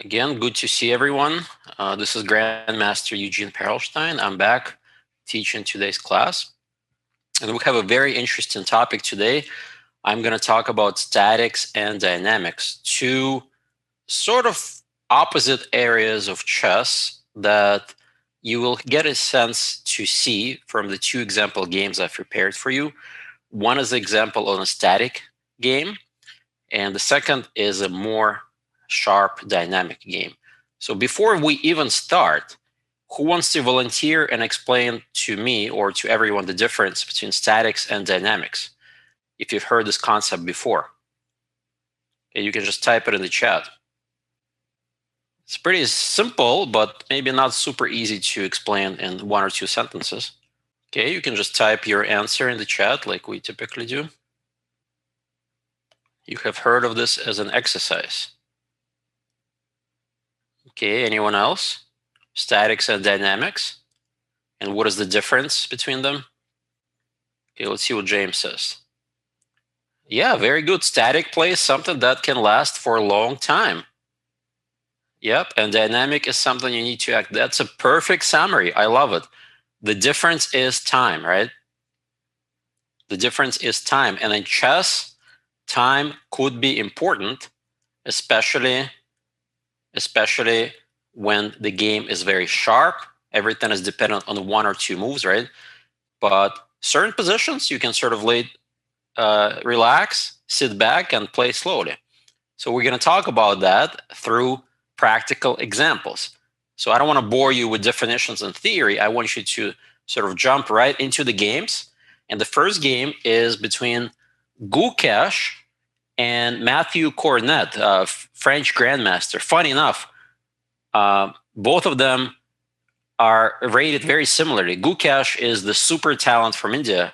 Again, good to see everyone. This is Grandmaster Eugene Perelshteyn. I'm back teaching today's class. And we have a very interesting topic today. I'm going to talk about statics and dynamics, two sort of opposite areas of chess that you will get a sense to see from the two example games I've prepared for you. One is an example on a static game, and the second is a more sharp dynamic game. So before we even start, who wants to volunteer and explain to me or to everyone the difference between statics and dynamics? If you've heard this concept before, okay, you can just type it in the chat. It's pretty simple, but maybe not super easy to explain in one or two sentences. Okay, you can just type your answer in the chat like we typically do. You have heard of this as an exercise. Okay, anyone else? Statics and dynamics? And what is the difference between them? Okay, let's see what James says. Yeah, very good. Static play is something that can last for a long time. Yep, and dynamic is something you need to act. That's a perfect summary. I love it. The difference is time, right? The difference is time. And in chess, time could be important, especially when the game is very sharp. Everything is dependent on one or two moves, right? But certain positions, you can sort of relax, sit back, and play slowly. So we're going to talk about that through practical examples. So I don't want to bore you with definitions and theory. I want you to sort of jump right into the games. And the first game is between Gukesh and Matthew Cornet, French grandmaster. Funny enough, both of them are rated very similarly. Gukesh is the super talent from India.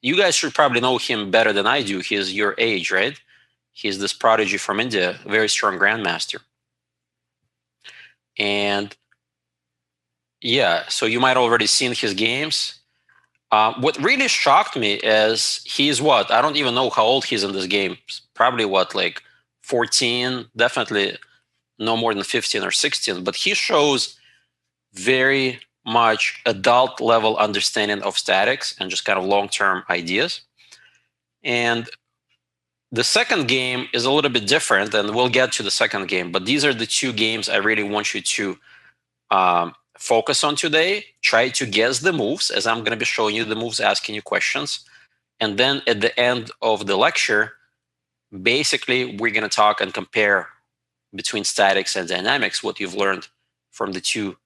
You guys should probably know him better than I do. He's your age, right? He's this prodigy from India, very strong grandmaster. And yeah, so you might already seen his games. What really shocked me is he's what? I don't even know how old he's in this game. Probably what, like 14, definitely no more than 15 or 16. But he shows very much adult level understanding of statics and just kind of long-term ideas. And the second game is a little bit different, and we'll get to the second game. But these are the two games I really want you to focus on today. Try to guess the moves, as I'm going to be showing you the moves, asking you questions. And then at the end of the lecture, basically, we're going to talk and compare between statics and dynamics, what you've learned from the two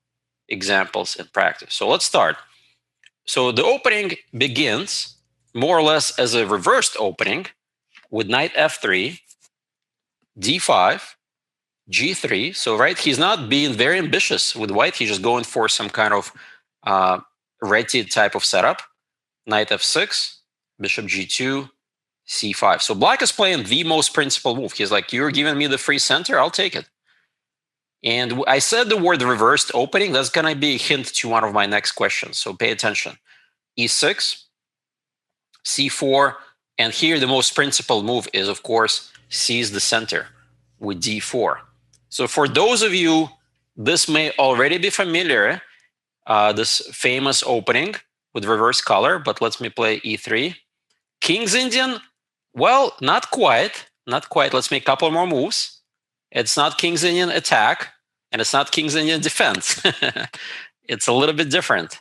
examples in practice. So let's start. So the opening begins more or less as a reversed opening with knight f3, d5, g3. So right, he's not being very ambitious with white. He's just going for some kind of ready type of setup. Knight f6, bishop g2, c5. So black is playing the most principal move. He's like, you're giving me the free center, I'll take it. And I said the word reversed opening. That's going to be a hint to one of my next questions. So pay attention. e6, c4, and here the most principal move is, of course, seize the center with d4. So for those of you, this may already be familiar, this famous opening with reverse color, but let me play e3. King's Indian, well, not quite. Let's make a couple more moves. It's not King's Indian attack, and it's not King's Indian defense. It's a little bit different.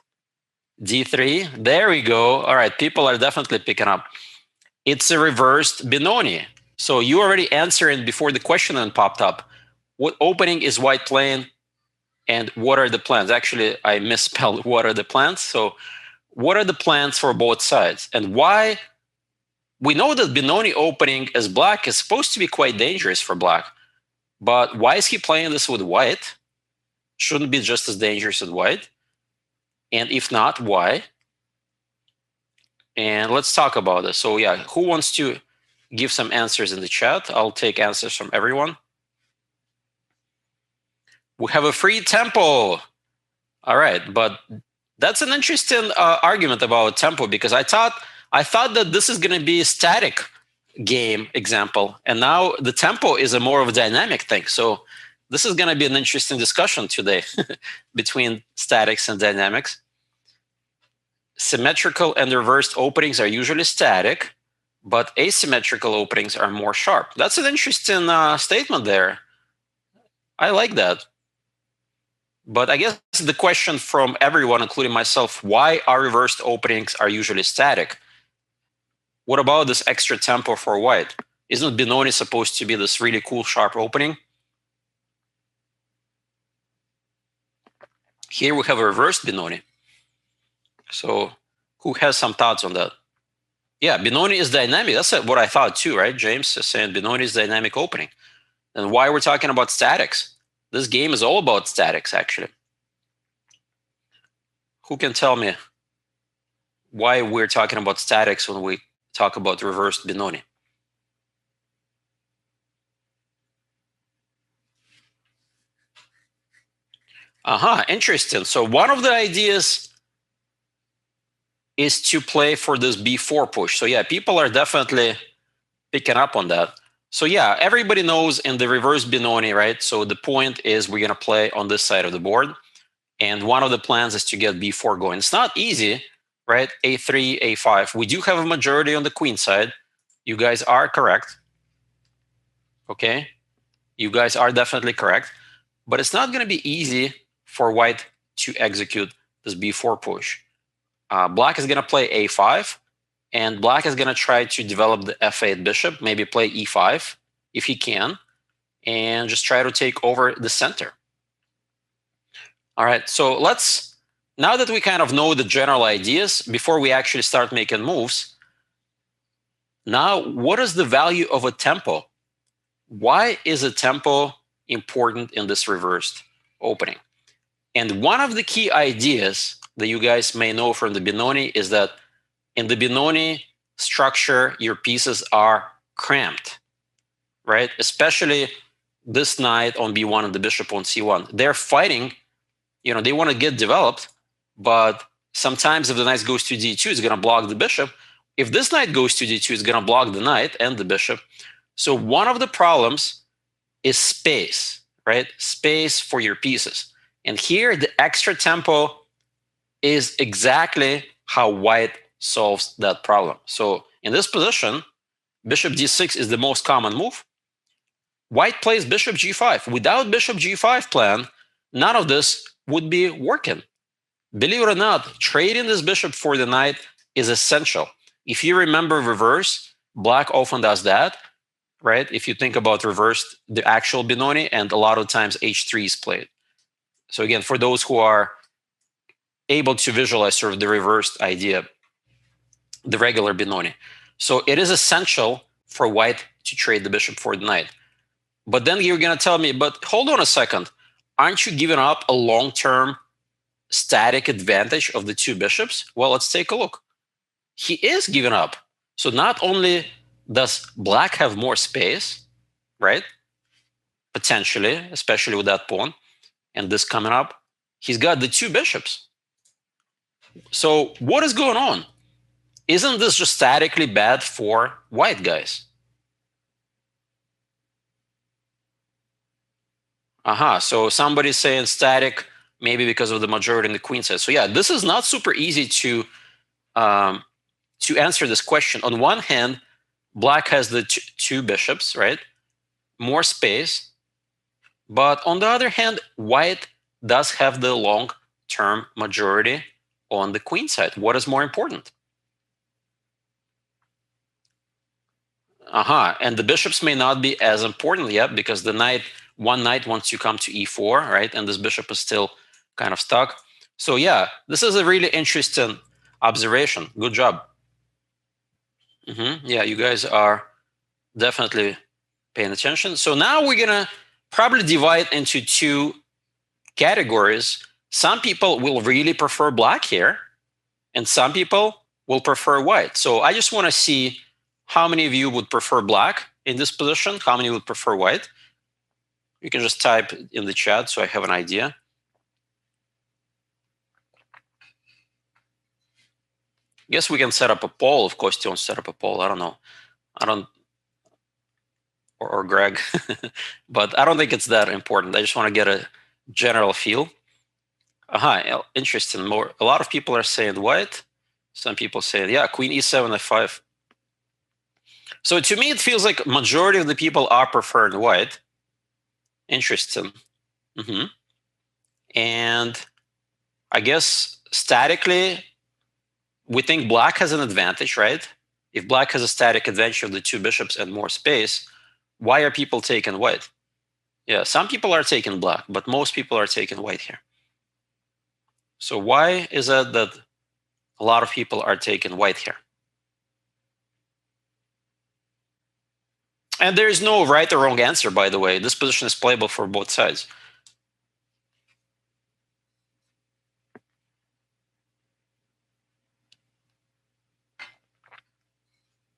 d3, there we go. All right, people are definitely picking up. It's a reversed Benoni. So you already answered before the question then popped up. What opening is white playing, and what are the plans? Actually, I misspelled what are the plans. So what are the plans for both sides? And why? We know that Benoni opening as black is supposed to be quite dangerous for black. But why is he playing this with white? Shouldn't be just as dangerous as white. And if not, why? And let's talk about this. So yeah, who wants to give some answers in the chat? I'll take answers from everyone. We have a free tempo. All right, but that's an interesting argument about tempo, because I thought that this is going to be a static game example, and now the tempo is a more of a dynamic thing. So this is going to be an interesting discussion today between statics and dynamics. Symmetrical and reversed openings are usually static, but asymmetrical openings are more sharp. That's an interesting statement there. I like that. But I guess the question from everyone, including myself, why are reversed openings are usually static? What about this extra tempo for white? Isn't Benoni supposed to be this really cool sharp opening? Here we have a reversed Benoni. So who has some thoughts on that? Yeah, Benoni is dynamic. That's what I thought too, right? James is saying Benoni is dynamic opening. And why we're talking about statics? This game is all about statics, actually. Who can tell me why we're talking about statics when we talk about reversed Benoni? Interesting. So one of the ideas is to play for this b4 push. So yeah, people are definitely picking up on that. So yeah, everybody knows in the reverse Benoni, right? So the point is we're going to play on this side of the board. And one of the plans is to get b4 going. It's not easy, right? a3, a5. We do have a majority on the queen side. You guys are correct. Okay? You guys are definitely correct. But it's not going to be easy for white to execute this b4 push. Black is going to play a5. And black is going to try to develop the f8 bishop, maybe play e5 if he can, and just try to take over the center. All right, so let's, now that we kind of know the general ideas, before we actually start making moves, now what is the value of a tempo? Why is a tempo important in this reversed opening? And one of the key ideas that you guys may know from the Benoni is that in the Benoni structure, your pieces are cramped, right? Especially this knight on b1 and the bishop on c1. They're fighting, you know, they want to get developed, but sometimes if the knight goes to d2, it's going to block the bishop. If this knight goes to d2, it's going to block the knight and the bishop. So one of the problems is space, right? Space for your pieces. And here, the extra tempo is exactly how white solves that problem. So in this position, bishop d6 is the most common move. White plays bishop g5. Without bishop g5 plan, none of this would be working. Believe it or not, trading this bishop for the knight is essential. If you remember reverse, black often does that, right? If you think about reversed, the actual Benoni, and a lot of times h3 is played. So again, for those who are able to visualize sort of the reversed idea, the regular Benoni. So it is essential for white to trade the bishop for the knight. But then you're going to tell me, but hold on a second. Aren't you giving up a long-term static advantage of the two bishops? Well, let's take a look. He is giving up. So not only does black have more space, right? Potentially, especially with that pawn and this coming up, he's got the two bishops. So what is going on? Isn't this just statically bad for white, guys? So somebody's saying static, maybe because of the majority in the queen side. So yeah, this is not super easy to answer this question. On one hand, black has the two bishops, right? More space. But on the other hand, white does have the long-term majority on the queen side. What is more important? And the bishops may not be as important yet because the knight, one knight wants to come to e4, right? And this bishop is still kind of stuck. So yeah, this is a really interesting observation. Good job. Yeah, you guys are definitely paying attention. So now we're gonna probably divide into two categories. Some people will really prefer black here, and some people will prefer white. So I just want to see how many of you would prefer black in this position, how many would prefer white. You can just type in the chat so I have an idea. Guess we can set up a poll. Of course, you don't set up a poll. I don't know. or Greg. But I don't think it's that important. I just want to get a general feel. Interesting. A lot of people are saying white. Some people say, yeah, queen e7, f5. So to me, it feels like majority of the people are preferring white. Interesting. And I guess statically, we think black has an advantage, right? If black has a static advantage of the two bishops and more space, why are people taking white? Yeah, some people are taking black, but most people are taking white here. So why is it that a lot of people are taking white here? And there is no right or wrong answer, by the way. This position is playable for both sides.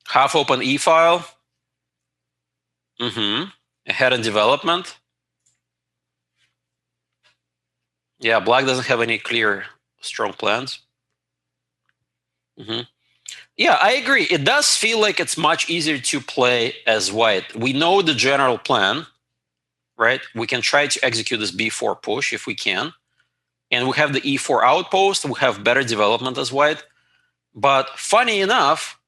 Half open e-file. Ahead in development. Yeah, black doesn't have any clear, strong plans. Yeah, I agree. It does feel like it's much easier to play as white. We know the general plan, right? We can try to execute this b4 push if we can. And we have the e4 outpost. We have better development as white. But funny enough,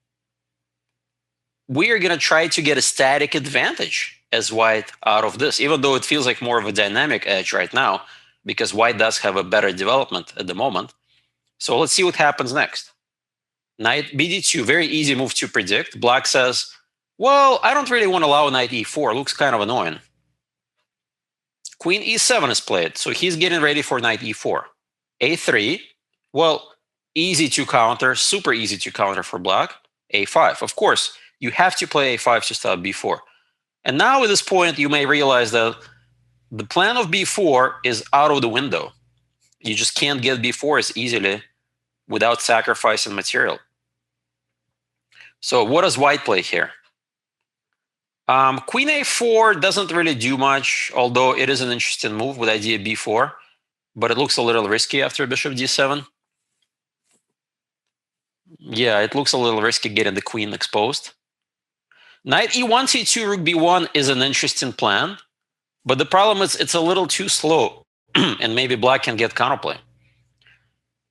we are going to try to get a static advantage as white out of this, even though it feels like more of a dynamic edge right now, because white does have a better development at the moment. So let's see what happens next. Knight bd2, very easy move to predict. Black says, well, I don't really want to allow knight e4. Looks kind of annoying. Queen e7 is played, so he's getting ready for knight e4. a3, well, easy to counter, super easy to counter for black. a5, of course, you have to play a5 to stop b4. And now at this point, you may realize that the plan of b4 is out of the window. You just can't get b4 as easily without sacrificing material. So what does white play here? Queen a4 doesn't really do much, although it is an interesting move with idea b4, but it looks a little risky after bishop d7. Yeah, it looks a little risky getting the queen exposed. Knight e1, c2, rook b1 is an interesting plan, but the problem is it's a little too slow, and maybe black can get counterplay.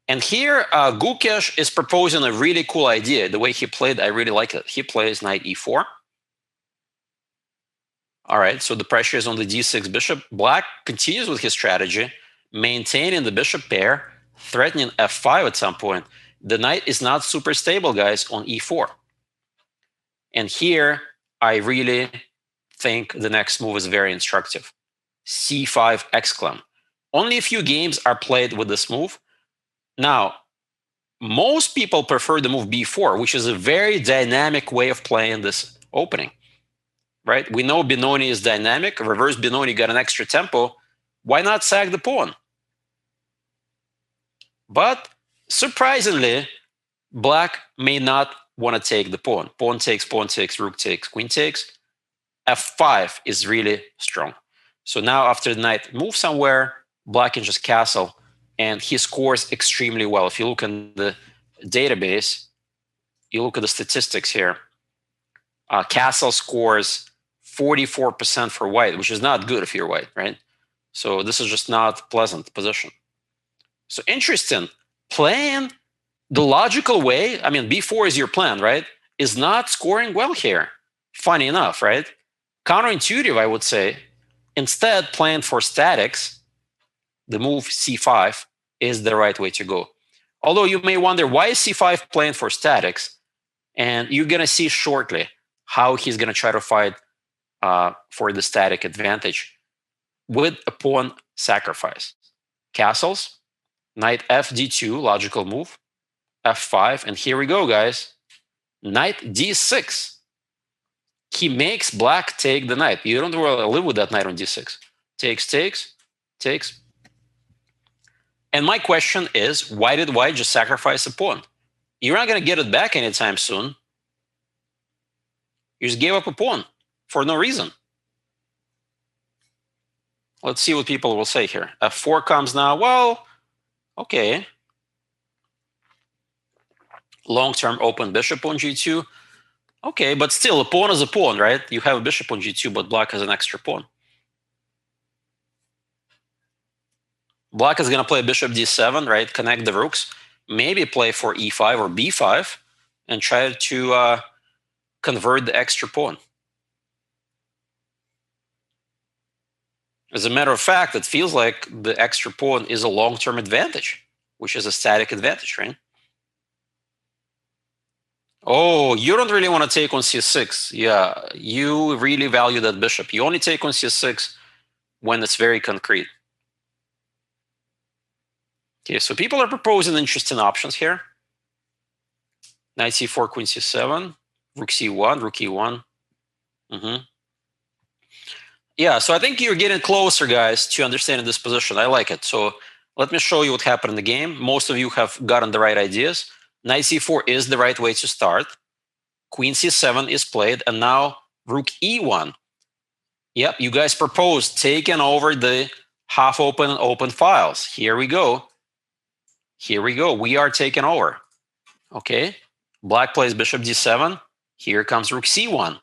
And here, Gukesh is proposing a really cool idea. The way he played, I really like it. He plays knight e4. All right, so the pressure is on the d6 bishop. Black continues with his strategy, maintaining the bishop pair, threatening f5 at some point. The knight is not super stable, guys, on e4. And here, I really think the next move is very instructive. c5 exclam. Only a few games are played with this move. Now, most people prefer the move b4, which is a very dynamic way of playing this opening. Right? We know Benoni is dynamic. Reverse Benoni got an extra tempo. Why not sack the pawn? But surprisingly, black may not want to take the pawn. Pawn takes, rook takes, queen takes. f5 is really strong. So now after the knight moves somewhere, black can just castle, and he scores extremely well. If you look in the database, you look at the statistics here, castle scores 44% for white, which is not good if you're white, right? So this is just not pleasant position. So interesting. Playing the logical way, I mean, b4 is your plan, right? Is not scoring well here. Funny enough, right? Counterintuitive, I would say. Instead, playing for statics, the move c5 is the right way to go. Although you may wonder, why is c5 playing for statics? And you're going to see shortly how he's going to try to fight for the static advantage with a pawn sacrifice. Castles, knight f d2, logical move, f5, and here we go, guys. Knight d6. He makes black take the knight. You don't want to live with that knight on d6. Takes, takes, takes. And my question is, why did white just sacrifice a pawn? You're not going to get it back anytime soon. You just gave up a pawn for no reason. Let's see what people will say here. f4 comes now. Well, okay. Long-term open bishop on g2. Okay, but still, a pawn is a pawn, right? You have a bishop on g2, but black has an extra pawn. Black is going to play bishop d7, right? Connect the rooks. Maybe play for e5 or b5 and try to convert the extra pawn. As a matter of fact, it feels like the extra pawn is a long-term advantage, which is a static advantage, right? Oh, you don't really want to take on c6. Yeah, you really value that bishop. You only take on c6 when it's very concrete. Okay, so people are proposing interesting options here. Knight c4, queen c7, rook c1, rook e1. Yeah, so I think you're getting closer, guys, to understanding this position. I like it. So let me show you what happened in the game. Most of you have gotten the right ideas. Knight c4 is the right way to start. Queen c7 is played, and now rook e1. Yep, you guys proposed taking over the half open and open files. Here we go. Here we go. We are taking over. Okay. Black plays bishop d7. Here comes rook c1.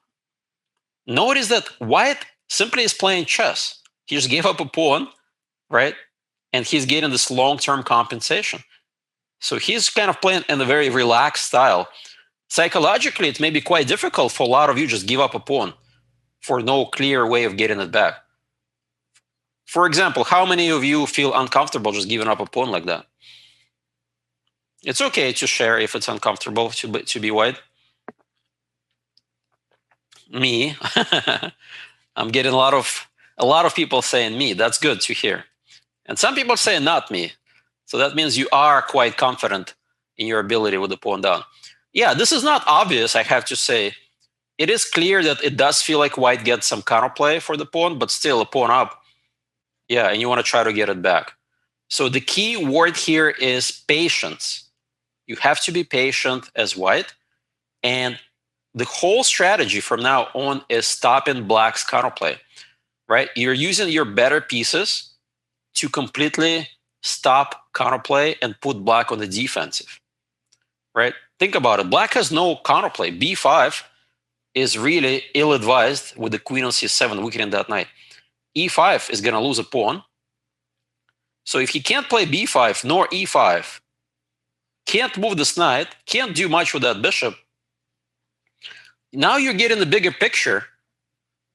Notice that white simply is playing chess. He just gave up a pawn, right? And he's getting this long-term compensation. So he's kind of playing in a very relaxed style. Psychologically, it may be quite difficult for a lot of you just give up a pawn for no clear way of getting it back. For example, how many of you feel uncomfortable just giving up a pawn like that? It's okay to share if it's uncomfortable to be white. Me. I'm getting a lot of people saying me. That's good to hear. And some people say not me. So that means you are quite confident in your ability with the pawn down. Yeah, this is not obvious, I have to say. It is clear that it does feel like white gets some counterplay for the pawn, but still a pawn up. Yeah, and you want to try to get it back. So the key word here is patience. You have to be patient as white. And the whole strategy from now on is stopping black's counterplay, right? You're using your better pieces to completely stop counterplay and put black on the defensive, right? Think about it. Black has no counterplay. b5 is really ill-advised with the queen on c7 weakening that knight. e5 is going to lose a pawn. So if he can't play b5 nor e5, can't move this knight, can't do much with that bishop, now you're getting the bigger picture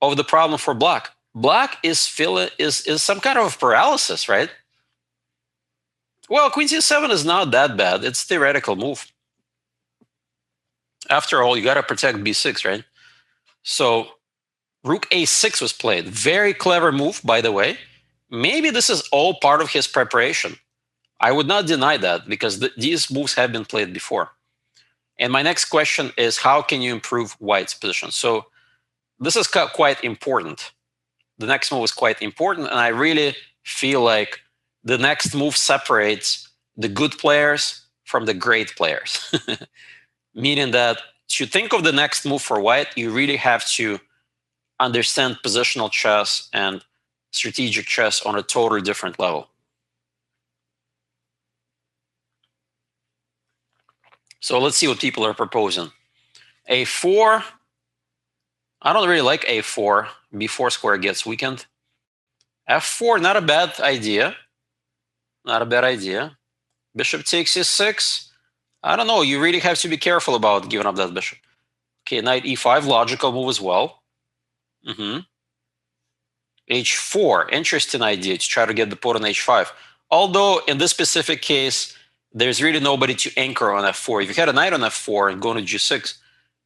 of the problem for black. Black is some kind of paralysis, right? Well, queen c7 is not that bad. It's a theoretical move. After all, you got to protect b6, right? So rook a6 was played. Very clever move, by the way. Maybe this is all part of his preparation. I would not deny that because these moves have been played before. And my next question is, how can you improve white's position? So this is quite important. The next move is quite important, and I really feel like the next move separates the good players from the great players. Meaning that to think of the next move for white, you really have to understand positional chess and strategic chess on a totally different level. So let's see what people are proposing. a4. I don't really like a4. b4 square gets weakened. f4, not a bad idea. Not a bad idea. Bishop takes e6. I don't know. You really have to be careful about giving up that bishop. Okay, knight e5, logical move as well. h4, interesting idea to try to get the pawn on h5. Although in this specific case, there's really nobody to anchor on f4. If you had a knight on f4 and go to g6,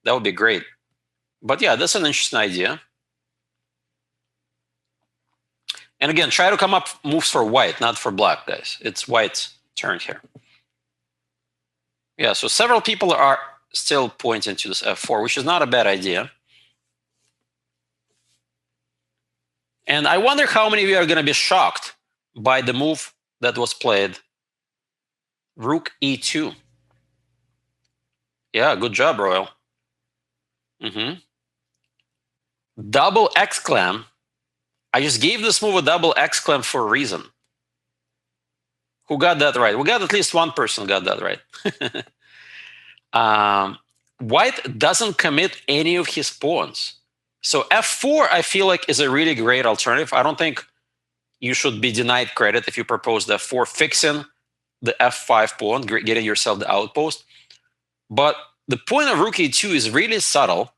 that would be great. But yeah, that's an interesting idea. And again, try to come up moves for white, not for black, guys. It's white's turn here. Yeah, so several people are still pointing to this f4, which is not a bad idea. And I wonder how many of you are going to be shocked by the move that was played. Rook e2. Yeah, good job, Royal. Double exclam. I just gave this move a double exclam for a reason. Who got that right? We got at least one person got that right. white doesn't commit any of his pawns. So f4, I feel like, is a really great alternative. I don't think you should be denied credit if you propose the f4, fixing the f5 pawn, getting yourself the outpost. But the point of rook e2 is really subtle.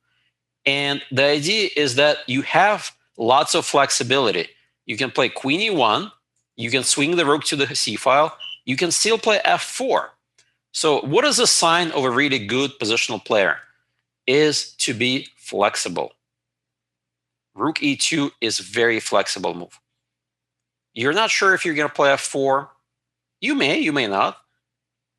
And the idea is that you have lots of flexibility. You can play queen e1. You can swing the rook to the c file. You can still play f4. So what is a sign of a really good positional player? Is to be flexible. Rook e2 is a very flexible move. You're not sure if you're going to play f4. You may not.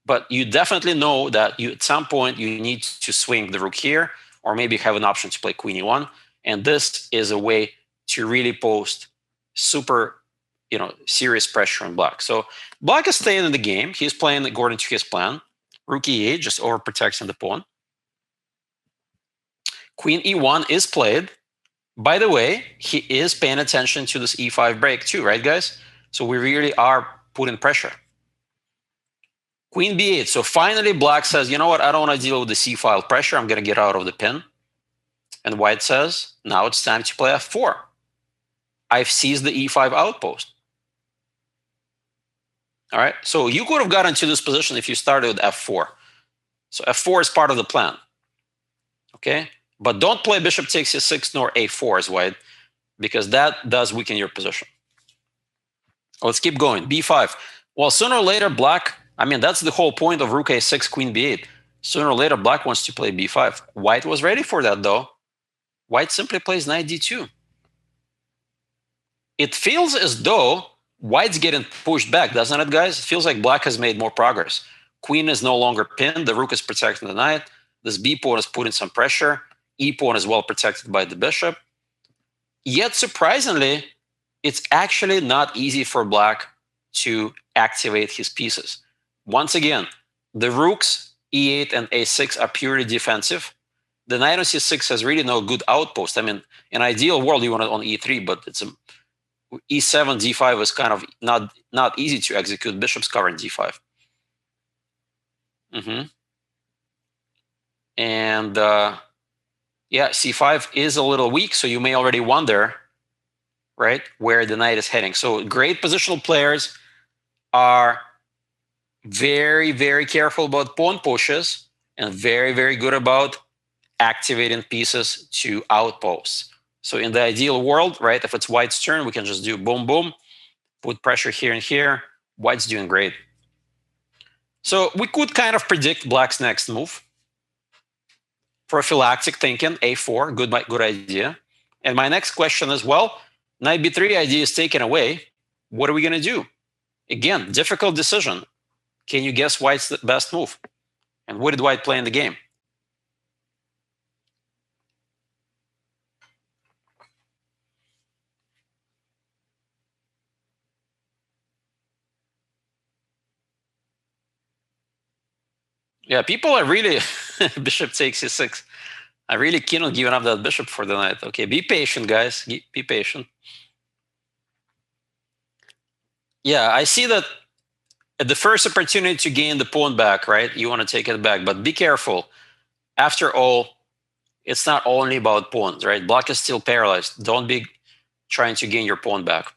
But you definitely know that you, at some point, you need to swing the rook here, or maybe have an option to play queen e1. And this is a way to really post super, serious pressure on black. So black is staying in the game. He's playing according to his plan. Rook e8, just overprotecting the pawn. Queen e1 is played. By the way, he is paying attention to this e5 break too, right, guys? So we really are putting pressure. Queen b8. So finally, black says, you know what? I don't want to deal with the c file pressure. I'm going to get out of the pin. And white says, now it's time to play f4. I've seized the e5 outpost. All right. So you could have gotten to this position if you started with f4. So f4 is part of the plan. Okay. But don't play bishop takes e6 nor a4 as white, because that does weaken your position. Let's keep going. b5. Well, sooner or later, black, that's the whole point of rook a6, queen b8. Sooner or later, black wants to play b5. White was ready for that, though. White simply plays knight d2. It feels as though white's getting pushed back, doesn't it, guys? It feels like black has made more progress. Queen is no longer pinned. The rook is protecting the knight. This b pawn is putting some pressure. E pawn is well protected by the bishop. Yet, surprisingly, it's actually not easy for black to activate his pieces. Once again, the rooks e8 and a6 are purely defensive. The knight on c6 has really no good outpost. In an ideal world, you want it on e3, but it's e7, d5 is kind of not easy to execute. Bishop's covering d5. And yeah, c5 is a little weak, so you may already wonder, right, where the knight is heading. So great positional players are very, very careful about pawn pushes and very, very good about activating pieces to outposts. So in the ideal world, right, if it's white's turn, we can just do boom, boom, put pressure here and here. White's doing great. So we could kind of predict black's next move. Prophylactic thinking, a4, good idea. And my next question is, well, knight b3 idea is taken away. What are we going to do? Again, difficult decision. Can you guess white's the best move? And what did white play in the game? Yeah, people are really bishop takes e6. I'm really keen on giving up that bishop for the knight. Okay, be patient, guys. Be patient. Yeah, I see that at the first opportunity to gain the pawn back, right, you want to take it back. But be careful. After all, it's not only about pawns, right? Black is still paralyzed. Don't be trying to gain your pawn back.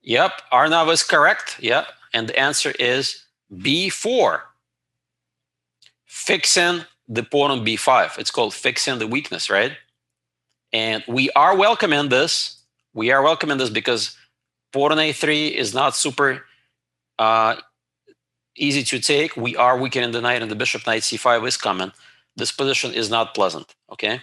Yep, Arnav is correct. Yeah, and the answer is b4. Fixing the pawn on b5. It's called fixing the weakness, right? And we are welcoming this. We are welcoming this because pawn on a3 is not super easy to take. We are weakening the knight, and the bishop knight c5 is coming. This position is not pleasant, okay?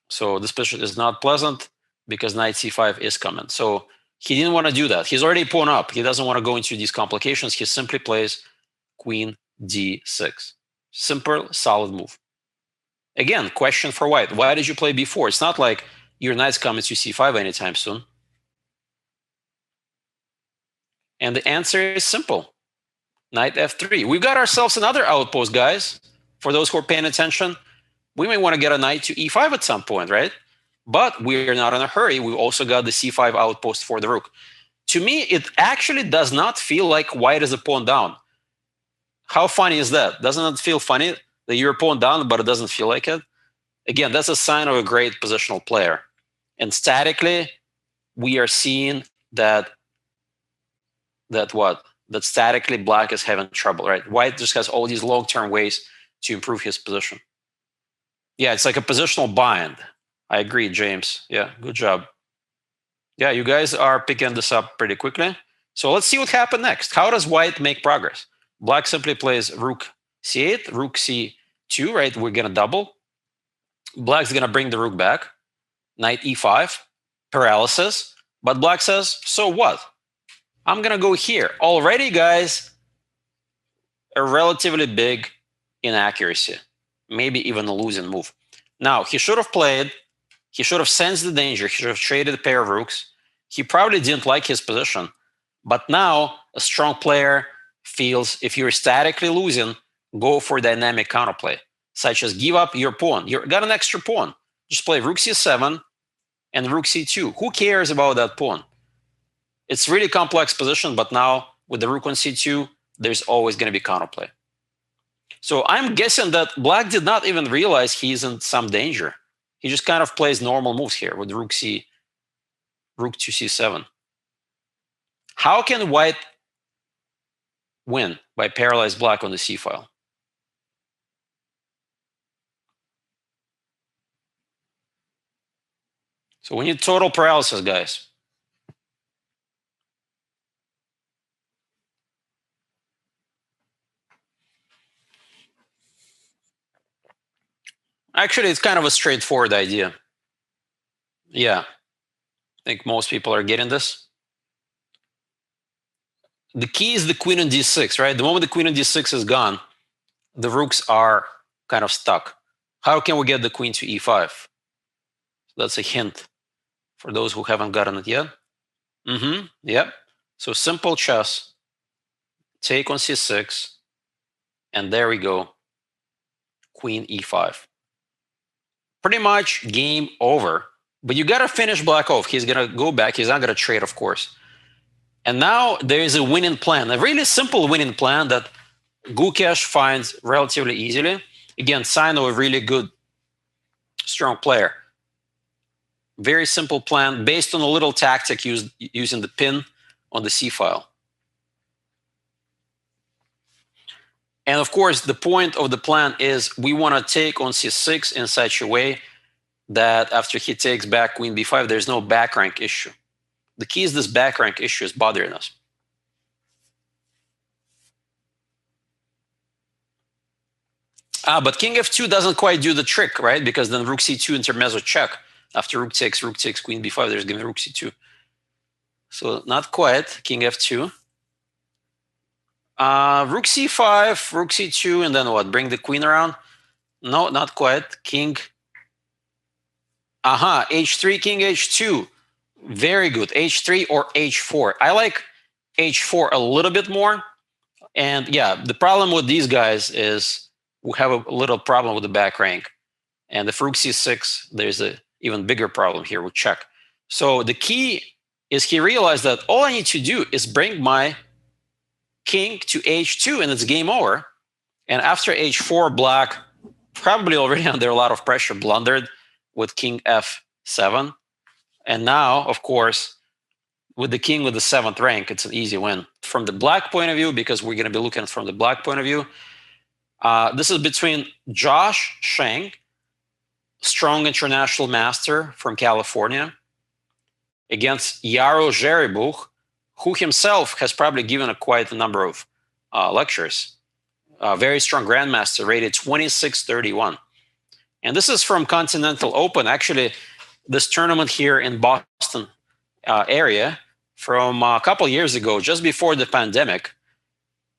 So this position is not pleasant because knight c5 is coming. So he didn't want to do that. He's already pawn up. He doesn't want to go into these complications. He simply plays queen d6. Simple, solid move. Again, question for white. Why did you play b4? It's not like your knight's coming to c5 anytime soon. And the answer is simple. Knight f3. We've got ourselves another outpost, guys. For those who are paying attention, we may want to get a knight to e5 at some point, right? But we're not in a hurry. We've also got the c5 outpost for the rook. To me, it actually does not feel like white is a pawn down. How funny is that? Doesn't it feel funny that your opponent down, but it doesn't feel like it? Again, that's a sign of a great positional player. And statically, we are seeing that statically black is having trouble, right? White just has all these long-term ways to improve his position. Yeah, it's like a positional bind. I agree, James. Yeah, good job. Yeah, you guys are picking this up pretty quickly. So let's see what happened next. How does white make progress? Black simply plays rook c8, rook c2, right? We're going to double. Black's going to bring the rook back. Knight e5, paralysis. But black says, so what? I'm going to go here. Already, guys, a relatively big inaccuracy. Maybe even a losing move. Now, he should have sensed the danger. He should have traded a pair of rooks. He probably didn't like his position. But now, a strong player feels if you're statically losing, go for dynamic counterplay, such as give up your pawn. You've got an extra pawn. Just play rook c7 and rook c2. Who cares about that pawn? It's really complex position, but now with the rook on c2, there's always going to be counterplay. So I'm guessing that black did not even realize he's in some danger. He just kind of plays normal moves here with rook to c7. How can white win by paralyze black on the c file? So we need total paralysis, guys. Actually, it's kind of a straightforward idea. Yeah. I think most people are getting this. The key is the queen on d6, right? The moment the queen on d6 is gone, the rooks are kind of stuck. How can we get the queen to e5? That's a hint for those who haven't gotten it yet. Yep. So simple chess. Take on c6. And there we go. Queen e5. Pretty much game over. But you got to finish black off. He's going to go back. He's not going to trade, of course. And now there is a winning plan, a really simple winning plan that Gukesh finds relatively easily. Again, sign of a really good, strong player. Very simple plan based on a little tactic using the pin on the C file. And of course, the point of the plan is we want to take on c6 in such a way that after he takes back queen b5, there's no back rank issue. The key is this back rank issue is bothering us. But king f2 doesn't quite do the trick, right? Because then rook c2 intermezzo check. After rook takes queen b5, there's going to be rook c2. So not quite, king f2. Rook c5, rook c2, and then what? Bring the queen around? No, not quite. King. H3, king h2. Very good. h3 or h4. I like h4 a little bit more. And yeah, the problem with these guys is we have a little problem with the back rank. And if rook c6, there's an even bigger problem here with check. So the key is he realized that all I need to do is bring my king to h2 and it's game over. And after h4, black probably already under a lot of pressure blundered with king f7. And now, of course, with the king with the 7th rank, it's an easy win. From the black point of view, because we're going to be looking from the black point of view, this is between Josh Sheng, strong international master from California, against Yaro Zheribuch, who himself has probably given quite a number of lectures. Very strong grandmaster, rated 2631. And this is from Continental Open. Actually, this tournament here in Boston area from a couple years ago, just before the pandemic.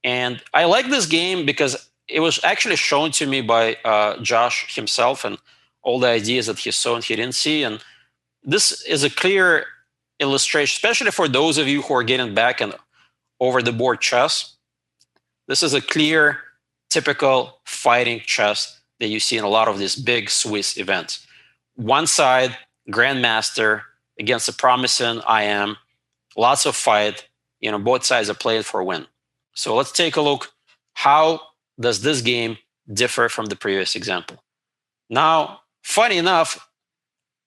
And I like this game because it was actually shown to me by Josh himself and all the ideas that he saw and he didn't see. And this is a clear illustration, especially for those of you who are getting back and over the board chess. This is a clear, typical fighting chess that you see in a lot of these big Swiss events. One side, grandmaster against a promising IM, lots of fight. Both sides are playing for a win. So let's take a look how does this game differ from the previous example? Now, funny enough,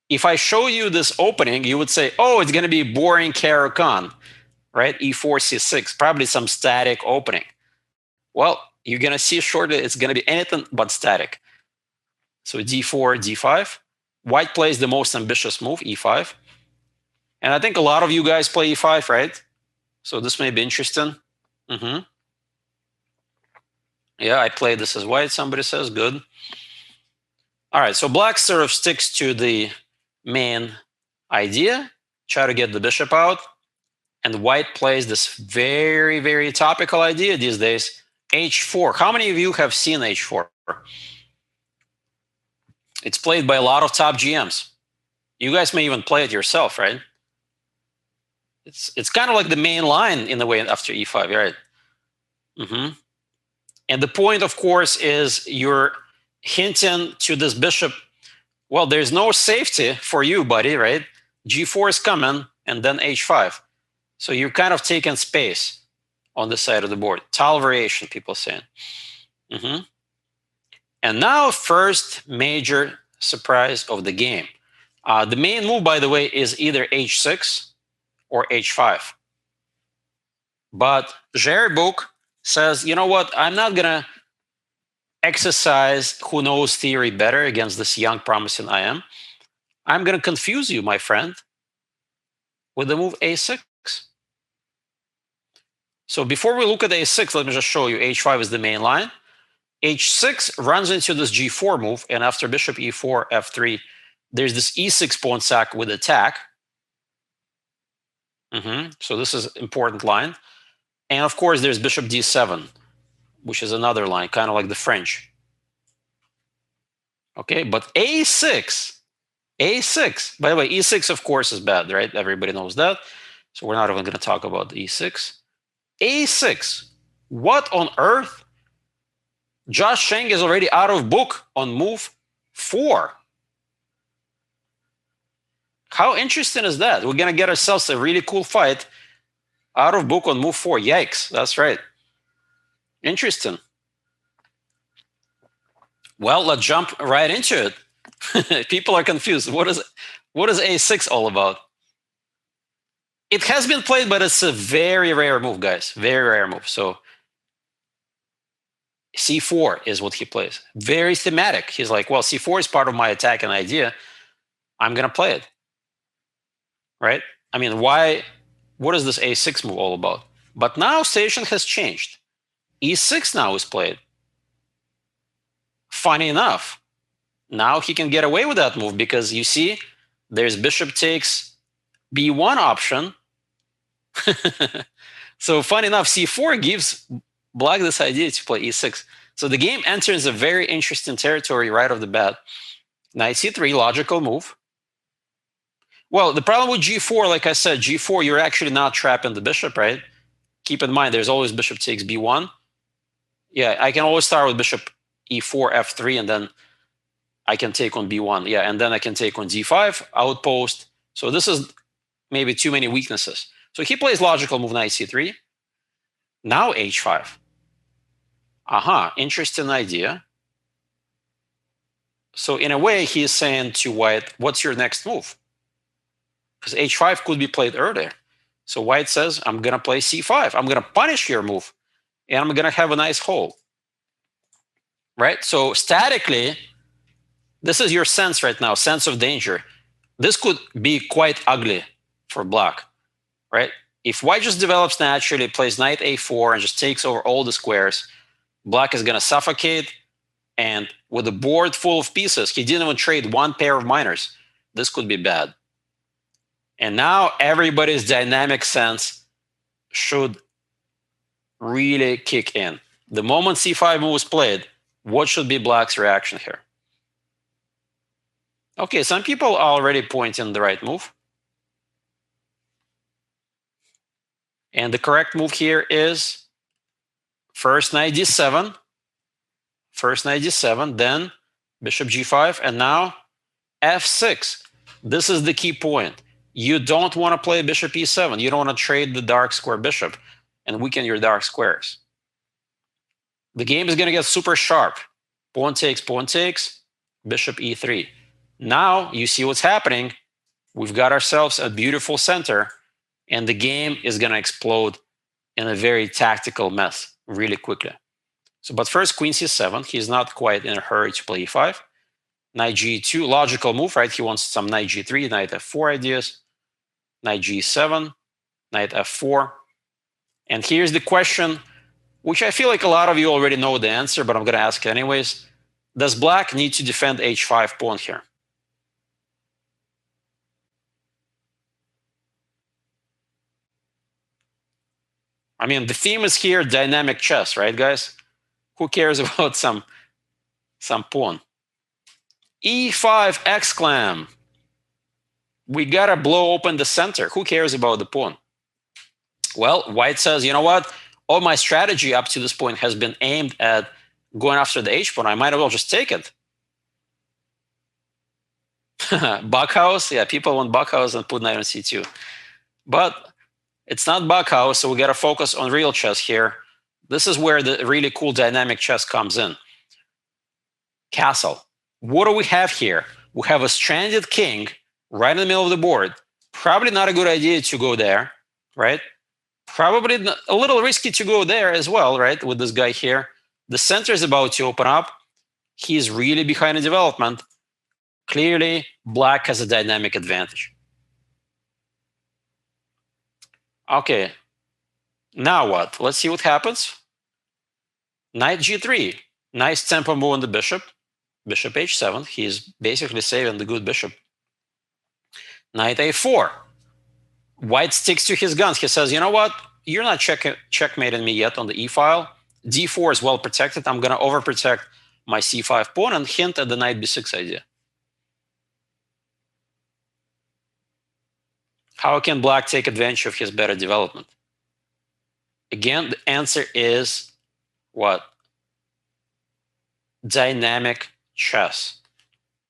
if I show you this opening, you would say, oh, it's going to be boring Caro-Kann, right? E4, C6, probably some static opening. Well, you're going to see shortly it's going to be anything but static. So D4, D5. White plays the most ambitious move, E5. And I think a lot of you guys play E5, right? So this may be interesting. Yeah, I played this as white, somebody says. Good. All right, so black sort of sticks to the main idea, try to get the bishop out. And white plays this very, very topical idea these days, H4. How many of you have seen H4? It's played by a lot of top GMs. You guys may even play it yourself, right? It's kind of like the main line in a way after E5, right? And the point, of course, is you're hinting to this bishop. Well, there's no safety for you, buddy, right? G4 is coming, and then H5. So you're kind of taking space on the side of the board. Tile variation, people saying. And now, first major surprise of the game. The main move, by the way, is either H6 or H5. But Jerry Book says, you know what? I'm not going to exercise who knows theory better against this young, promising IM. I'm going to confuse you, my friend, with the move A6. So before we look at A6, let me just show you H5 is the main line. H6 runs into this G4 move, and after bishop E4, F3, there's this E6 pawn sack with attack. So this is an important line. And of course, there's bishop D7, which is another line, kind of like the French. Okay, but A6, by the way, E6, of course, is bad, right? Everybody knows that. So we're not even going to talk about E6. A6, what on earth? Josh Sheng is already out of book on move 4. How interesting is that? We're going to get ourselves a really cool fight out of book on move 4. Yikes, that's right. Interesting. Well, let's jump right into it. People are confused. What is A6 all about? It has been played, but it's a very rare move, guys. Very rare move. So C4 is what he plays. Very thematic. He's like, well, C4 is part of my attack and idea. I'm going to play it. Right? I mean, why? What is this A6 move all about? But now station has changed. E6 now is played. Funny enough, now he can get away with that move because you see, there's bishop takes B1 option. So funny enough, C4 gives black this idea to play E6. So the game enters a very interesting territory right off the bat. Knight C3, logical move. Well, the problem with G4, like I said, G4, you're actually not trapping the bishop, right? Keep in mind, there's always bishop takes B1. Yeah, I can always start with bishop E4, F3, and then I can take on B1. Yeah, and then I can take on D5, outpost. So this is maybe too many weaknesses. So he plays logical move knight C3. Now H5. Interesting idea. So in a way, he is saying to white, what's your next move? Because H5 could be played earlier. So white says, I'm going to play C5. I'm going to punish your move. And I'm going to have a nice hole. Right? So statically, this is your sense right now, sense of danger. This could be quite ugly for black. Right? If white just develops naturally, plays knight A4 and just takes over all the squares, black is going to suffocate. And with a board full of pieces, he didn't even trade one pair of minors. This could be bad. And now everybody's dynamic sense should really kick in. The moment C5 move is played, what should be black's reaction here? Okay, some people are already pointing the right move. And the correct move here is first knight D7, then bishop G5, and now F6. This is the key point. You don't want to play bishop E7. You don't want to trade the dark square bishop and weaken your dark squares. The game is going to get super sharp. Pawn takes, bishop e3. Now you see what's happening. We've got ourselves a beautiful center, and the game is going to explode in a very tactical mess really quickly. So, but first, queen c7. He's not quite in a hurry to play e5. Knight g2, logical move, right? He wants some knight g3, knight f4 ideas. Knight g7, knight f4. And here's the question, which I feel like a lot of you already know the answer, but I'm going to ask it anyways. Does black need to defend h5 pawn here? I mean, the theme is here, dynamic chess, right, guys? Who cares about some pawn? e5 exclam. We gotta blow open the center. Who cares about the pawn? Well, white says, you know what? All my strategy up to this point has been aimed at going after the h pawn. I might as well just take it. Backhouse, yeah, people want Backhouse and put knight on c2. But it's not Backhouse, so we got to focus on real chess here. This is where the really cool dynamic chess comes in. Castle. What do we have here? We have a stranded king right in the middle of the board. Probably not a good idea to go there, right? Probably a little risky to go there as well, right, with this guy here. The center is about to open up. He's really behind in development. Clearly, black has a dynamic advantage. Okay, now what? Let's see what happens. Knight g3. Nice tempo move on the bishop. Bishop h7. He's basically saving the good bishop. Knight a4. White sticks to his guns. He says, you know what? You're not checkmating me yet on the e-file. d4 is well protected. I'm going to overprotect my c5 pawn and hint at the knight b6 idea. How can black take advantage of his better development? Again, the answer is what? Dynamic chess,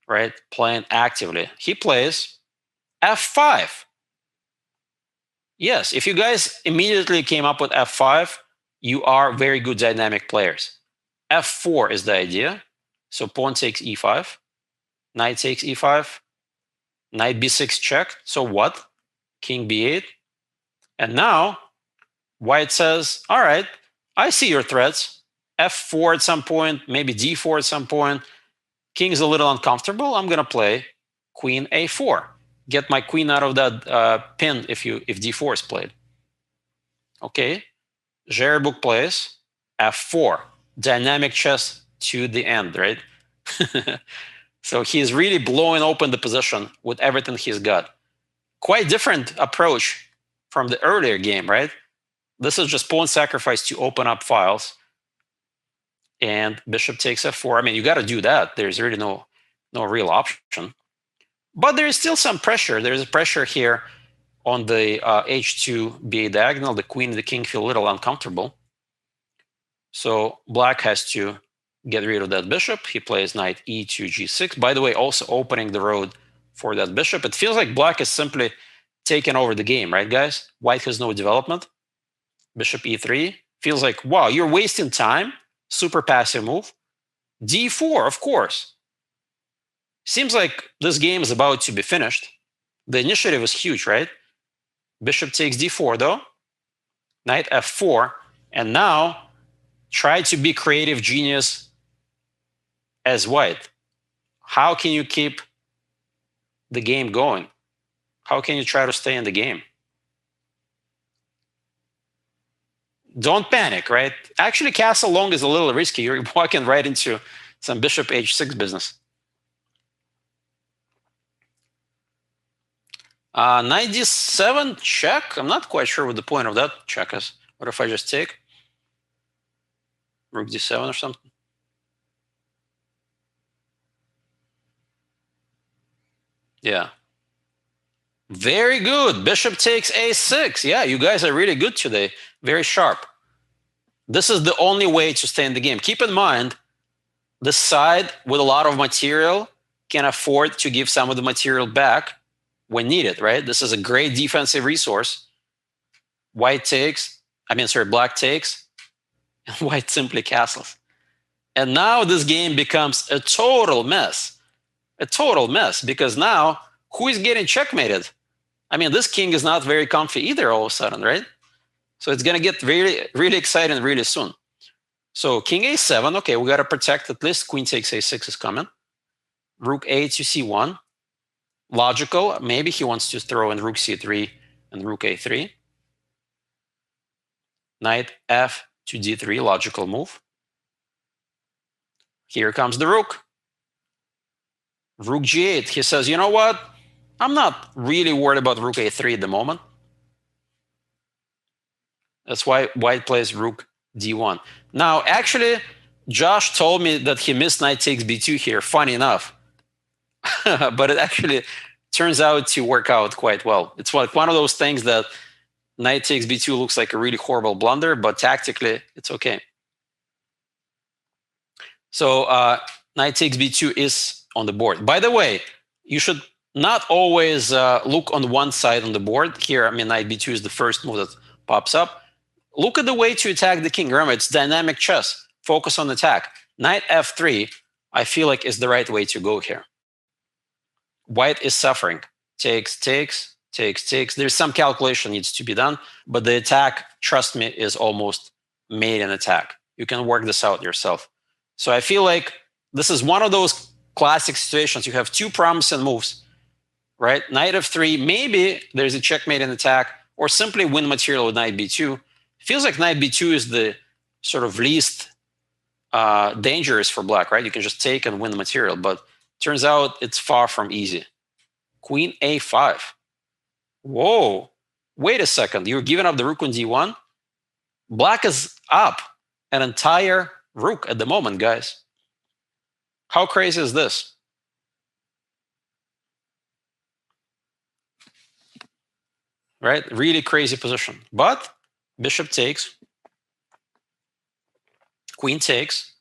right? Playing actively. He plays f5. Yes, if you guys immediately came up with f5, you are very good dynamic players. f4 is the idea. So pawn takes e5, knight takes e5, knight b6 check. So what? King b8. And now white says, all right, I see your threats. f4 at some point, maybe d4 at some point. King's a little uncomfortable. I'm going to play queen a4. Get my queen out of that pin if d4 is played. Okay, Jerebook plays f4. Dynamic chess to the end, right? So he's really blowing open the position with everything he's got. Quite different approach from the earlier game, right? This is just pawn sacrifice to open up files. And bishop takes f4. I mean, you got to do that. There's really no real option. But there is still some pressure. There's a pressure here on the h2 ba diagonal. The queen and the king feel a little uncomfortable. So black has to get rid of that bishop. He plays knight e2 g6. By the way, also opening the road for that bishop. It feels like black is simply taking over the game, right, guys? White has no development. Bishop e3. Feels like, wow, you're wasting time. Super passive move. d4, of course. Seems like this game is about to be finished. The initiative is huge, right? Bishop takes d4, though. Knight f4. And now, try to be creative genius as white. How can you keep the game going? How can you try to stay in the game? Don't panic, right? Actually, castle long is a little risky. You're walking right into some bishop h6 business. Knight d7 check. I'm not quite sure what the point of that check is. What if I just take rook d7 or something? Yeah. Very good. Bishop takes a6. Yeah, you guys are really good today. Very sharp. This is the only way to stay in the game. Keep in mind, the side with a lot of material can afford to give some of the material back when needed, right? This is a great defensive resource. Black takes, and white simply castles. And now this game becomes a total mess. A total mess, because now who is getting checkmated? I mean, this king is not very comfy either all of a sudden, right? So it's going to get really, really exciting really soon. So king a7, okay, we got to protect at least. Queen takes a6 is coming. Rook a to c1. Logical. Maybe he wants to throw in rook c3 and rook a3. Knight f to d3, logical move. Here comes the rook. Rook g8. He says, you know what? I'm not really worried about rook a3 at the moment. That's why white plays rook d1. Now, actually, Josh told me that he missed knight takes b2 here, funny enough. But it actually turns out to work out quite well. It's like one of those things that knight takes b2 looks like a really horrible blunder, but tactically, it's okay. So knight takes b2 is on the board. By the way, you should not always look on one side on the board. Here, I mean, knight b2 is the first move that pops up. Look at the way to attack the king. Remember, it's dynamic chess. Focus on attack. Knight f3, I feel like, is the right way to go here. White is suffering. Takes, takes, takes, takes. There's some calculation needs to be done, but the attack, trust me, is almost made an attack. You can work this out yourself. So I feel like this is one of those classic situations. You have two promising moves, right? Knight f3, maybe there's a checkmate in attack, or simply win material with knight b2. Feels like knight b2 is the sort of least dangerous for black, right? You can just take and win the material, but turns out it's far from easy. Queen a5. Whoa, wait a second. You're giving up the rook on d1? Black is up an entire rook at the moment, guys. How crazy is this? Right? Really crazy position. But bishop takes, queen takes,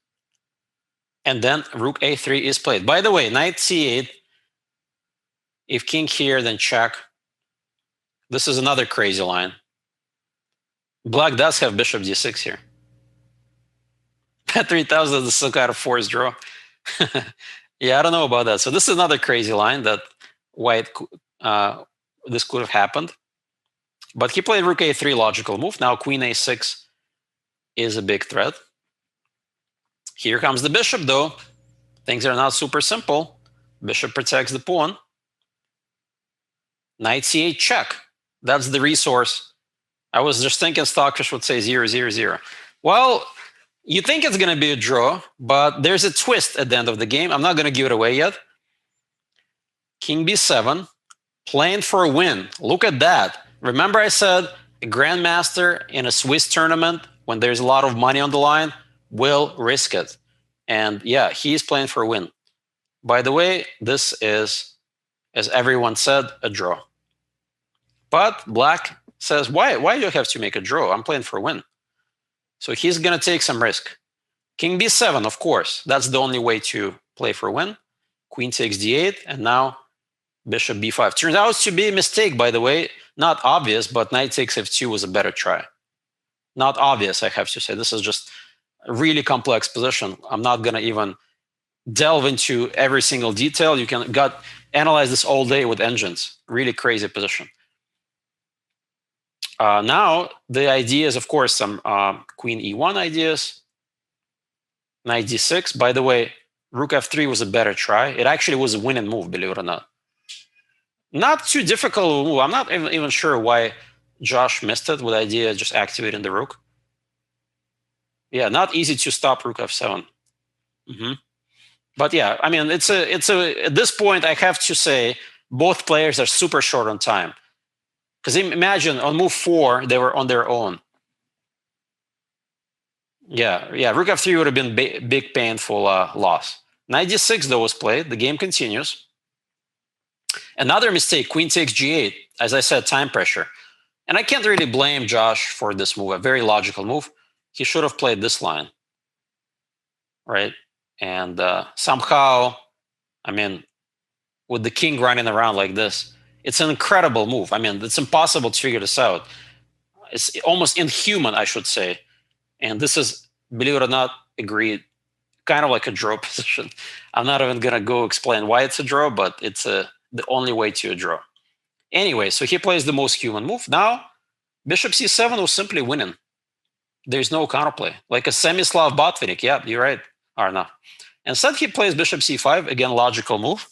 and then rook a3 is played. By the way, knight c8, if king here, then check. This is another crazy line. Black does have bishop d6 here. 3000 is some kind of forced draw. Yeah, I don't know about that. So this is another crazy line that white, this could have happened. But he played rook a3, logical move. Now queen a6 is a big threat. Here comes the bishop, though. Things are not super simple. Bishop protects the pawn. Knight c8 check. That's the resource. I was just thinking Stockfish would say 0-0-0. Well, you think it's going to be a draw, but there's a twist at the end of the game. I'm not going to give it away yet. King b7, playing for a win. Look at that. Remember I said a grandmaster in a Swiss tournament, when there's a lot of money on the line, will risk it. And yeah, he's playing for a win. By the way, this is, as everyone said, a draw. But black says, why do I have to make a draw? I'm playing for a win. So he's going to take some risk. King b7, of course. That's the only way to play for a win. Queen takes d8, and now bishop b5. Turns out to be a mistake, by the way. Not obvious, but knight takes f2 was a better try. Not obvious, I have to say. This is just a really complex position. I'm not going to even delve into every single detail. You can analyze this all day with engines. Really crazy position. Now, the idea is, of course, some queen e1 ideas. Knight d6. By the way, rook f3 was a better try. It actually was a winning move, believe it or not. Not too difficult move. I'm not even sure why Josh missed it with the idea of just activating the rook. Yeah, not easy to stop rook f7. But yeah, I mean, it's a at this point, I have to say, both players are super short on time. Because imagine on move 4, they were on their own. Yeah, rook f3 would have been big painful loss. Knight d6, though, was played. The game continues. Another mistake, queen takes g8. As I said, time pressure. And I can't really blame Josh for this move, a very logical move. He should have played this line, right? And somehow, I mean, with the king running around like this, it's an incredible move. I mean, it's impossible to figure this out. It's almost inhuman, I should say. And this is, believe it or not, agreed kind of like a draw position. I'm not even gonna go explain why it's a draw, but it's the only way to a draw. Anyway, so he plays the most human move. Now, bishop c7 was simply winning. There's no counterplay. Like a Semislav Botvinnik. Yeah, you're right, Arna. Instead, he plays bishop c5. Again, logical move.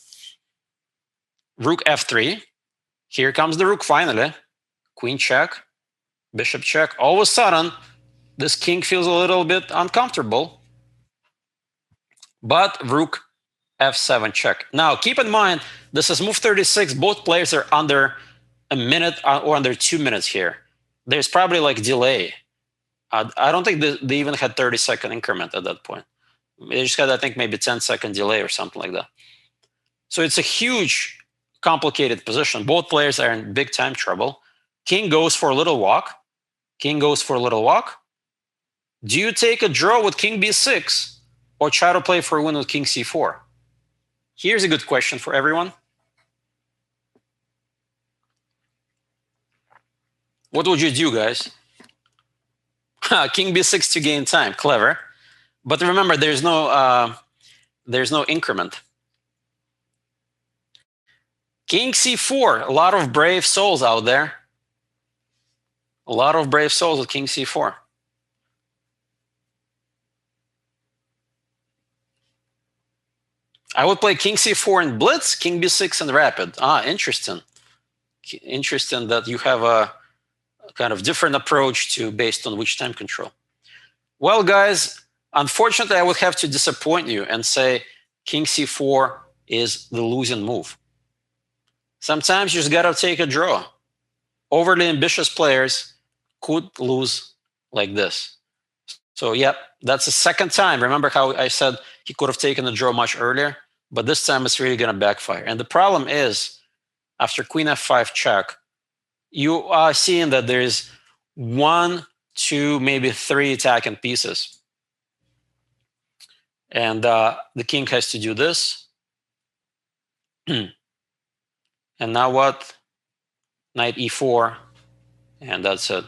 Rook f3. Here comes the rook finally. Queen check. Bishop check. All of a sudden, this king feels a little bit uncomfortable. But rook f7 check. Now, keep in mind, this is move 36. Both players are under a minute or under 2 minutes here. There's probably like delay. I don't think they even had 30-second increment at that point. They just had, I think, maybe 10-second delay or something like that. So it's a huge, complicated position. Both players are in big time trouble. King goes for a little walk. King goes for a little walk. Do you take a draw with king b6 or try to play for a win with king c4? Here's a good question for everyone. What would you do, guys? King b6 to gain time. Clever. But remember, there's no increment. King c4. A lot of brave souls out there. A lot of brave souls with king c4. I would play king c4 in blitz, king b6 in rapid. Interesting. Interesting that you have a kind of different approach to based on which time control. Well, guys, unfortunately, I would have to disappoint you and say king c4 is the losing move. Sometimes you just got to take a draw. Overly ambitious players could lose like this. So, yeah, that's the second time. Remember how I said he could have taken a draw much earlier? But this time it's really going to backfire. And the problem is, after queen f5 check, you are seeing that there is 1, 2, maybe 3 attacking pieces. And the king has to do this. And now what? Knight e4. And that's it.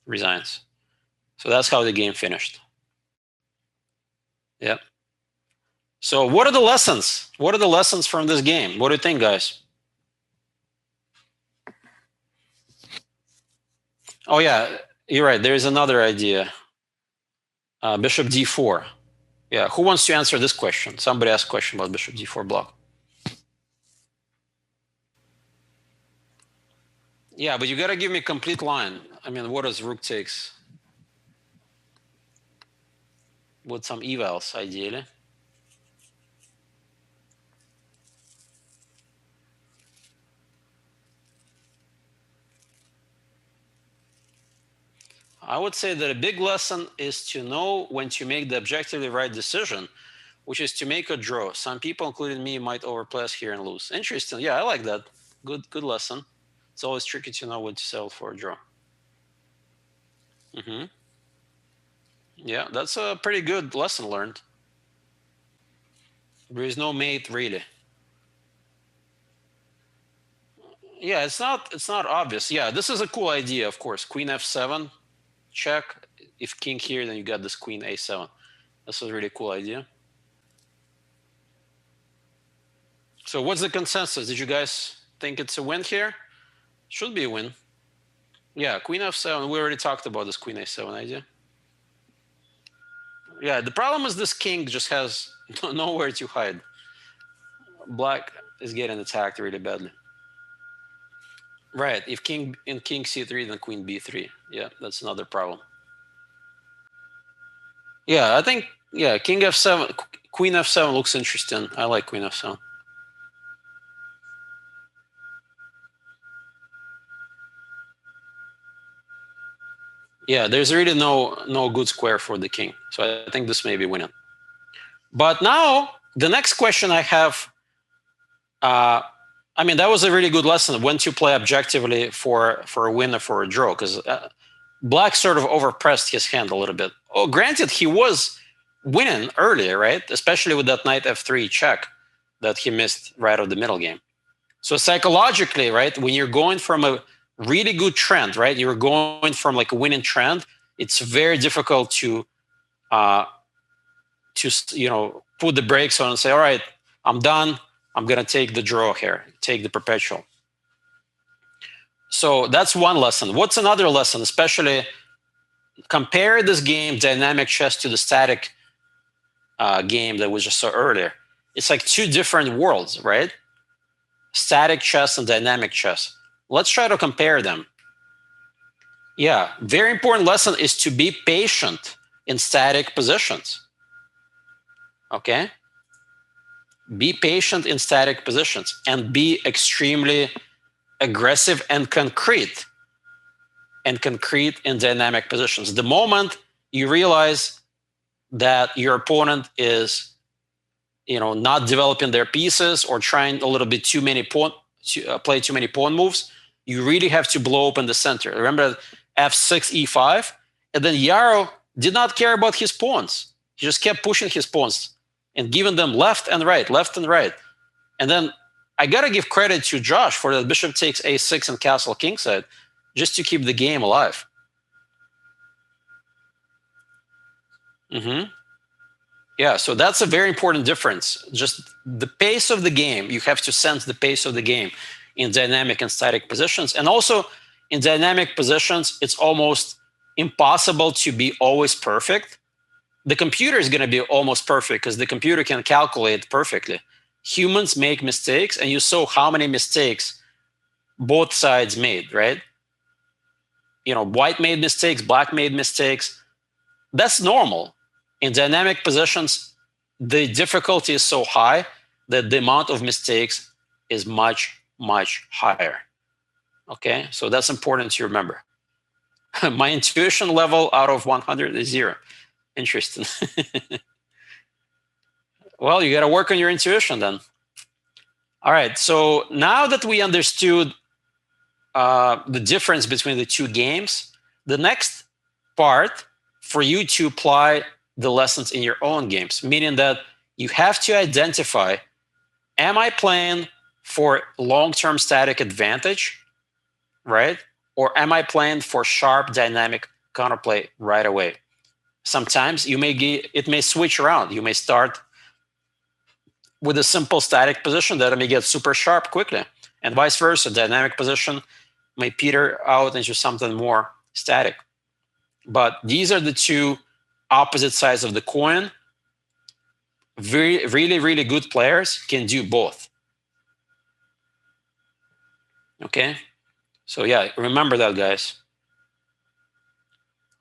Resigns. So that's how the game finished. Yep. So what are the lessons? What are the lessons from this game? What do you think, guys? Oh, yeah, you're right. There's another idea. Bishop d4. Yeah, who wants to answer this question? Somebody asked a question about bishop d4 block. Yeah, but you got to give me a complete line. I mean, what does rook takes? With some evals, ideally. I would say that a big lesson is to know when to make the objectively right decision, which is to make a draw. Some people, including me, might overplay us here and lose. Interesting. Yeah, I like that. Good lesson. It's always tricky to know when to settle for a draw. Yeah, that's a pretty good lesson learned. There is no mate, really. Yeah, it's not obvious. Yeah, this is a cool idea, of course. Queen f7, check. If king here, then you got this queen a7. This is a really cool idea. So what's the consensus? Did you guys think it's a win here? Should be a win. Yeah, queen f7. We already talked about this queen a7 idea. Yeah, the problem is this king just has nowhere to hide. Black is getting attacked really badly. Right, if king c3, then queen b3. Yeah, that's another problem. Yeah, I think, yeah, king f7, queen f7 looks interesting. I like queen f7. Yeah, there's really no good square for the king. So I think this may be winning. But now, the next question I have, I mean, that was a really good lesson when to play objectively for a win or for a draw, because Black sort of overpressed his hand a little bit. Oh, granted, he was winning earlier, right? Especially with that knight f3 check that he missed right of the middle game. So psychologically, right, when you're going from a really good trend, right, you're going from like a winning trend, it's very difficult to put the brakes on and say, all right, I'm done. I'm going to take the draw here, take the perpetual. So that's one lesson. What's another lesson? Especially compare this game, dynamic chess, to the static game that we just saw earlier. It's like two different worlds, right? Static chess and dynamic chess. Let's try to compare them. Yeah, very important lesson is to be patient in static positions. Okay? Be patient in static positions and be extremely aggressive and concrete in dynamic positions. The moment you realize that your opponent is not developing their pieces or trying a little bit too many play too many pawn moves, you really have to blow open the center. Remember f6, e5, and then Yarrow did not care about his pawns. He just kept pushing his pawns and giving them left and right. And then I got to give credit to Josh for that bishop takes a6 and castle kingside just to keep the game alive. Yeah, so that's a very important difference. Just the pace of the game. You have to sense the pace of the game in dynamic and static positions. And also in dynamic positions, it's almost impossible to be always perfect. The computer is going to be almost perfect because the computer can calculate perfectly. Humans make mistakes, and you saw how many mistakes both sides made, right? White made mistakes, black made mistakes. That's normal. In dynamic positions, the difficulty is so high that the amount of mistakes is much, much higher. Okay, so that's important to remember. My intuition level out of 100 is 0. Interesting. Well, you got to work on your intuition then. All right, so now that we understood the difference between the two games, the next part for you to apply the lessons in your own games, meaning that you have to identify, am I playing for long-term static advantage, right? Or am I playing for sharp dynamic counterplay right away? Sometimes it may switch around. You may start with a simple static position that may get super sharp quickly, and vice versa. Dynamic position may peter out into something more static. But these are the two opposite sides of the coin. Really, really good players can do both. Okay? So yeah, remember that, guys.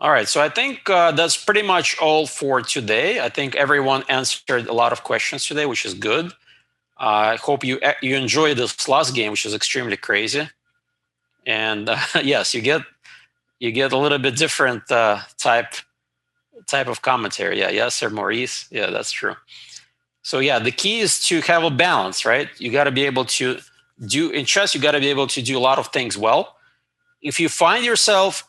All right, so I think that's pretty much all for today. I think everyone answered a lot of questions today, which is good. I hope you enjoyed this last game, which is extremely crazy. And yes, you get a little bit different type of commentary. Yeah, yes, sir, Maurice. Yeah, that's true. So yeah, the key is to have a balance, right? You got to be able to in chess, you got to be able to do a lot of things well. If you find yourself,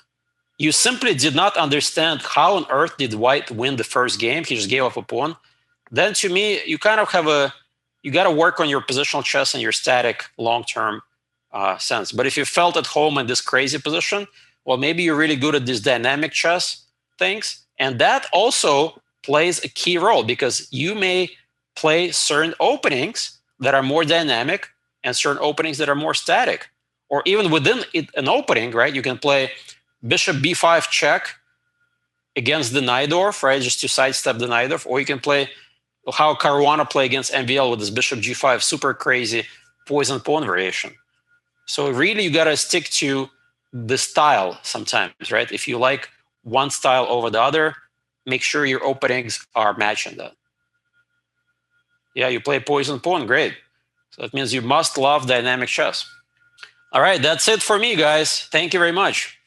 you simply did not understand how on earth did White win the first game, he just gave up a pawn, then to me, you kind of have you got to work on your positional chess and your static long-term sense. But if you felt at home in this crazy position, well, maybe you're really good at these dynamic chess things. And that also plays a key role because you may play certain openings that are more dynamic and certain openings that are more static. Or even within an opening, right, you can play bishop b5 check against the Najdorf, right, just to sidestep the Najdorf. Or you can play how Caruana play against MVL with this bishop g5, super crazy poison pawn variation. So really, you got to stick to the style sometimes, right? If you like one style over the other, make sure your openings are matching that. Yeah, you play poison pawn, great. So that means you must love dynamic chess. All right, that's it for me, guys. Thank you very much.